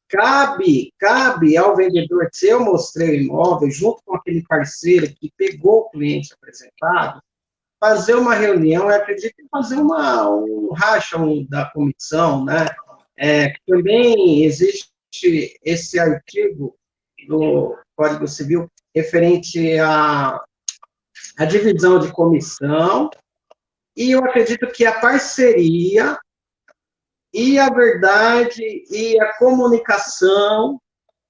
Cabe ao vendedor, se eu mostrei o imóvel, junto com aquele parceiro que pegou o cliente apresentado, fazer uma reunião, eu acredito em fazer um racha da comissão, né? Também existe esse artigo do Código Civil referente à divisão de comissão, e eu acredito que a parceria e a verdade e a comunicação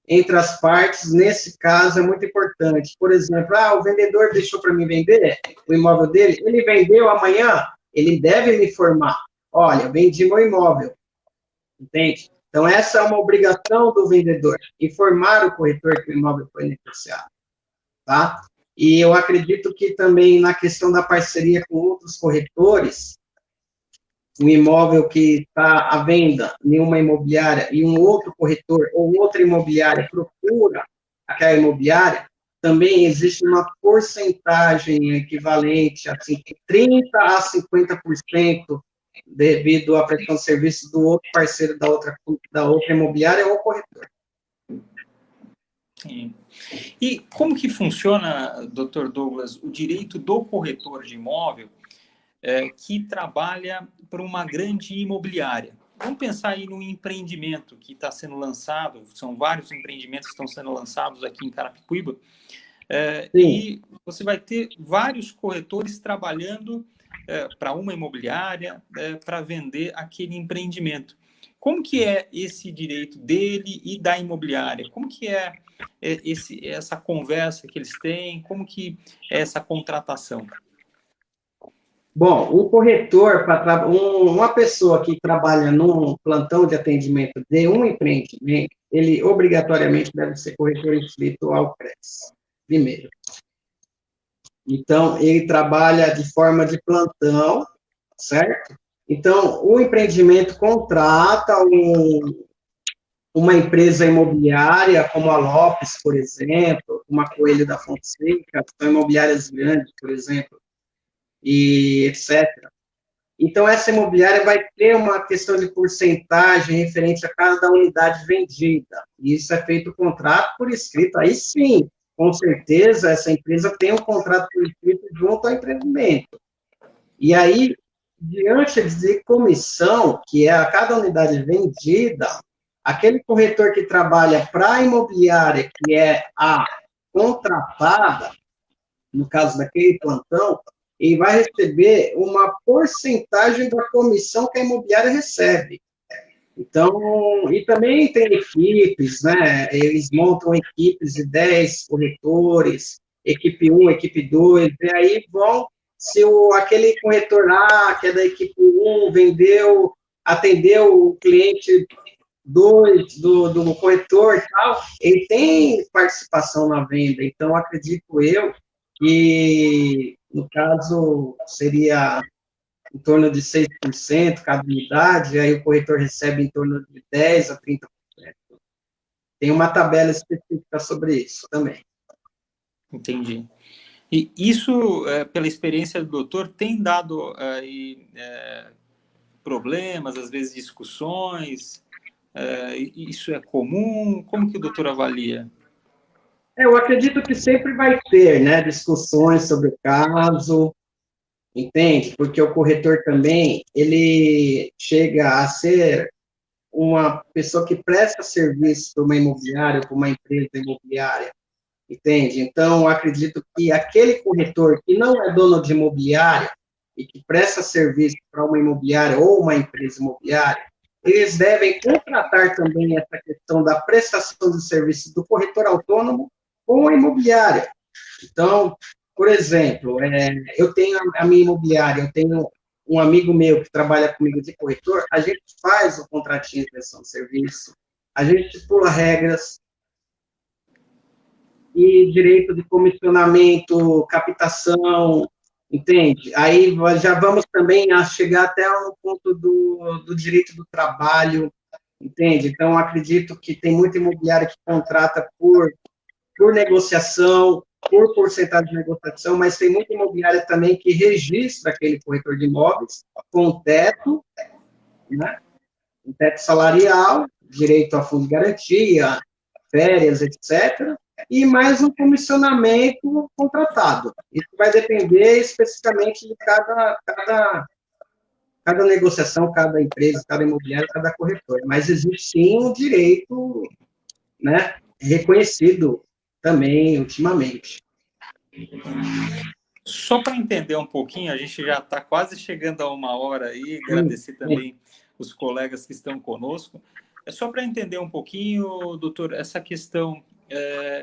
entre as partes, nesse caso, é muito importante. Por exemplo, o vendedor deixou para mim vender o imóvel dele, ele vendeu amanhã, ele deve me informar. Olha, vendi meu imóvel, entende? Então, essa é uma obrigação do vendedor, informar o corretor que o imóvel foi negociado, tá? E eu acredito que também na questão da parceria com outros corretores, um imóvel que está à venda em uma imobiliária e um outro corretor ou outra imobiliária procura aquela imobiliária, também existe uma porcentagem equivalente, assim, de 30% a 50% devido à prestação de serviço do outro parceiro da outra imobiliária ou corretor. Sim. E como que funciona, doutor Douglas, o direito do corretor de imóvel que trabalha para uma grande imobiliária? Vamos pensar aí no empreendimento que está sendo lançado, são vários empreendimentos que estão sendo lançados aqui em Carapicuíba, e você vai ter vários corretores trabalhando para uma imobiliária para vender aquele empreendimento. Como que é esse direito dele e da imobiliária? Como que é essa conversa que eles têm? Como que é essa contratação? Bom, um corretor, uma pessoa que trabalha num plantão de atendimento de um empreendimento, ele obrigatoriamente deve ser corretor inscrito ao CRES, primeiro. Então, ele trabalha de forma de plantão, certo? Então, o empreendimento contrata uma empresa imobiliária, como a Lopes, por exemplo, uma Coelho da Fonseca, são imobiliárias grandes, por exemplo, e etc. Então, essa imobiliária vai ter uma questão de porcentagem referente a cada unidade vendida. E isso é feito o contrato por escrito. Aí sim, com certeza, essa empresa tem um contrato por escrito junto ao empreendimento. E aí, diante de comissão, que é a cada unidade vendida, aquele corretor que trabalha para a imobiliária, que é a contratada, no caso daquele plantão, ele vai receber uma porcentagem da comissão que a imobiliária recebe. Então, e também tem equipes, né? Eles montam equipes de 10 corretores, equipe 1, equipe 2, e aí vão, se aquele corretor lá, que é da equipe 1, atendeu o cliente 2 do corretor e tal, ele tem participação na venda. Então, acredito eu que, no caso, seria em torno de 6% cada unidade, aí o corretor recebe em torno de 10% a 30%. Tem uma tabela específica sobre isso também. Entendi. E isso, pela experiência do doutor, tem dado problemas, às vezes discussões? Isso é comum? Como que o doutor avalia? Eu acredito que sempre vai ter, né, discussões sobre o caso, entende? Porque o corretor também, ele chega a ser uma pessoa que presta serviço para uma imobiliária, para uma empresa imobiliária, entende? Então, acredito que aquele corretor que não é dono de imobiliária e que presta serviço para uma imobiliária ou uma empresa imobiliária, eles devem contratar também essa questão da prestação de serviço do corretor autônomo com a imobiliária. Então, por exemplo, eu tenho a minha imobiliária, eu tenho um amigo meu que trabalha comigo de corretor, a gente faz o contratinho de prestação de serviço, a gente estipula regras e direito de comissionamento, captação, entende? Aí já vamos também a chegar até um ponto do direito do trabalho, entende? Então, acredito que tem muita imobiliária que contrata por negociação, por porcentagem de negociação, mas tem muita imobiliária também que registra aquele corretor de imóveis com teto, né? Um teto salarial, direito a fundo de garantia, férias, etc., e mais um comissionamento contratado. Isso vai depender especificamente de cada negociação, cada empresa, cada imobiliária, cada corretor. Mas existe sim um direito, né, reconhecido também ultimamente. Só para entender um pouquinho, a gente já está quase chegando a 1 hora aí, agradecer também os colegas que estão conosco. É só para entender um pouquinho, doutor, essa questão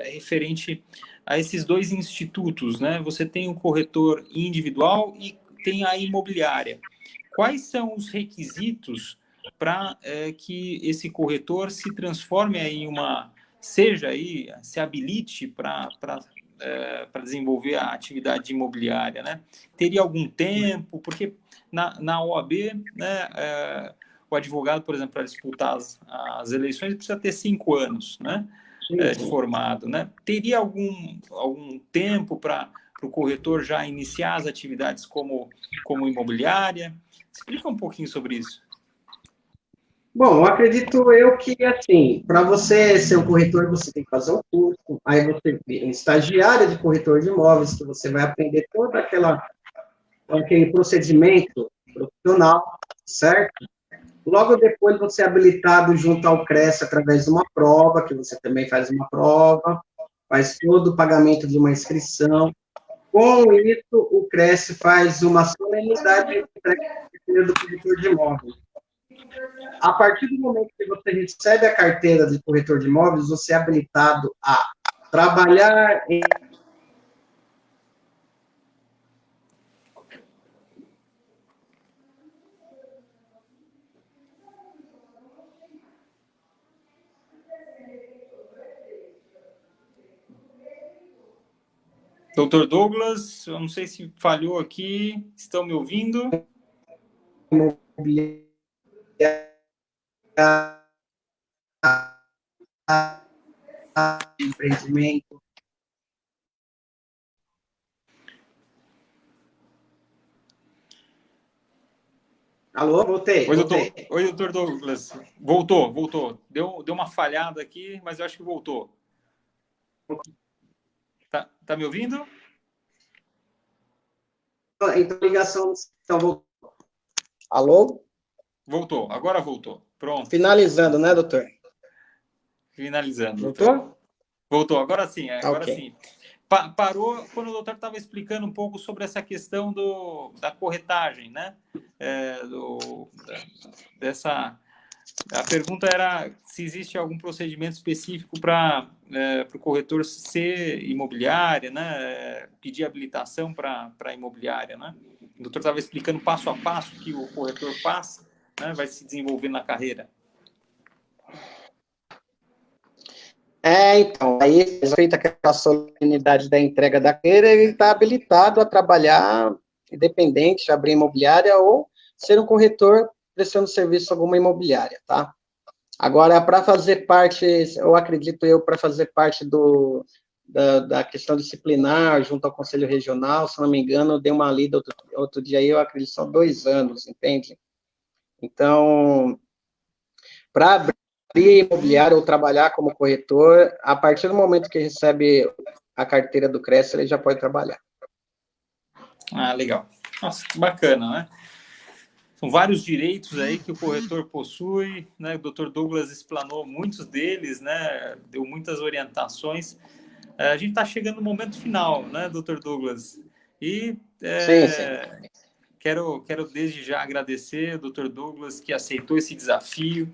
referente a esses dois institutos, né? Você tem o corretor individual e tem a imobiliária. Quais são os requisitos para que esse corretor se transforme aí em seja aí, se habilite para desenvolver a atividade imobiliária, né? Teria algum tempo, porque na OAB, né, o advogado, por exemplo, para disputar as eleições, precisa ter 5 anos, né, de formado, né? Teria algum tempo para o corretor já iniciar as atividades como imobiliária? Explica um pouquinho sobre isso. Bom, acredito eu que, assim, para você ser um corretor, você tem que fazer um curso, aí você vira estagiário de corretor de imóveis, que você vai aprender todo aquele procedimento profissional, certo? Logo depois, você é habilitado junto ao CRES através de uma prova, que você também faz uma prova, faz todo o pagamento de uma inscrição. Com isso, o CRES faz uma solenidade de entrega do corretor de imóveis. A partir do momento que você recebe a carteira de corretor de imóveis, você é habilitado a trabalhar em... Doutor Douglas, eu não sei se falhou aqui, estão me ouvindo? Empreendimento. Alô, voltei. Oi, doutor Douglas. Voltou. Deu uma falhada aqui, mas eu acho que voltou. Tá me ouvindo? Então, ligação... Então, voltou. Alô? Voltou, agora voltou. Pronto. Finalizando, né, doutor? Finalizando. Voltou? Doutor. Voltou, agora sim. Agora okay. Sim. Parou quando o doutor estava explicando um pouco sobre essa questão da corretagem, né? A pergunta era se existe algum procedimento específico para o corretor ser imobiliária, né? Pedir habilitação para imobiliária, né? O doutor estava explicando passo a passo que o corretor passa, né? Vai se desenvolver na carreira. Então, aí, feita aquela solenidade da entrega da carteira, ele está habilitado a trabalhar independente, abrir imobiliária ou ser um corretor prestando serviço a alguma imobiliária, tá? Agora, para fazer parte, eu acredito para fazer parte da questão disciplinar junto ao Conselho Regional, se não me engano, eu dei uma lida outro dia aí, eu acredito que são 2 anos, entende? Então, para abrir imobiliário ou trabalhar como corretor, a partir do momento que recebe a carteira do CRES, ele já pode trabalhar. Ah, legal. Nossa, que bacana, né? São vários direitos aí que o corretor possui, né? O doutor Douglas explanou muitos deles, né? Deu muitas orientações. A gente está chegando no momento final, né, doutor Douglas? E Sim. Quero desde já agradecer ao doutor Douglas que aceitou esse desafio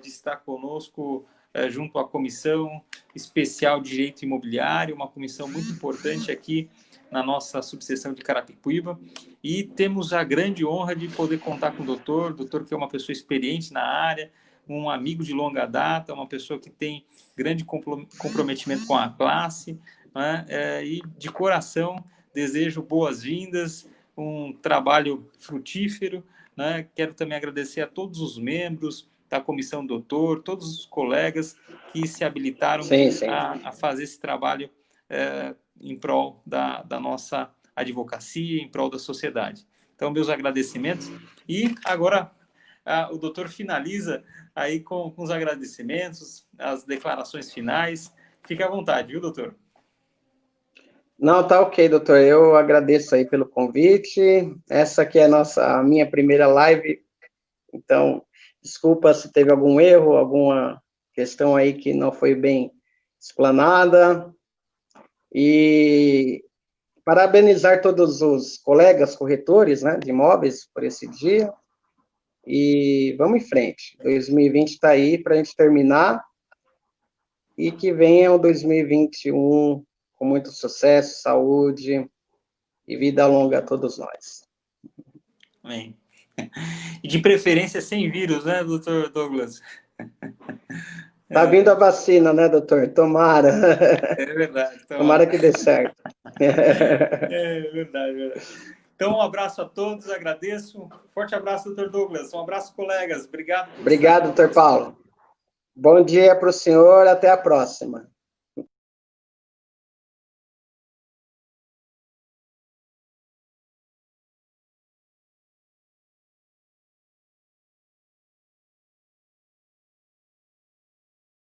de estar conosco junto à Comissão Especial de Direito Imobiliário, uma comissão muito importante aqui na nossa subseção de Carapicuíba, e temos a grande honra de poder contar com o doutor que é uma pessoa experiente na área, um amigo de longa data, uma pessoa que tem grande comprometimento com a classe, né? E de coração desejo boas-vindas, um trabalho frutífero, né? Quero também agradecer a todos os membros da comissão doutor, todos os colegas que se habilitaram a fazer esse trabalho em prol da nossa advocacia, em prol da sociedade. Então, meus agradecimentos. E agora o doutor finaliza aí com os agradecimentos, as declarações finais. Fique à vontade, viu, doutor? Não, tá ok, doutor. Eu agradeço aí pelo convite. Essa aqui é a minha primeira live. Então, desculpa se teve algum erro, alguma questão aí que não foi bem explanada. E parabenizar todos os colegas corretores, né, de imóveis por esse dia. E vamos em frente. 2020 está aí para a gente terminar e que venha o 2021 com muito sucesso, saúde e vida longa a todos nós. Amém. E de preferência sem vírus, né, doutor Douglas? Tá vindo a vacina, né, doutor? Tomara. É verdade. Tomara que dê certo. É verdade, verdade. Então, um abraço a todos, agradeço. Forte abraço, doutor Douglas. Um abraço, colegas. Obrigado. Obrigado, doutor Paulo. Bom dia para o senhor, até a próxima.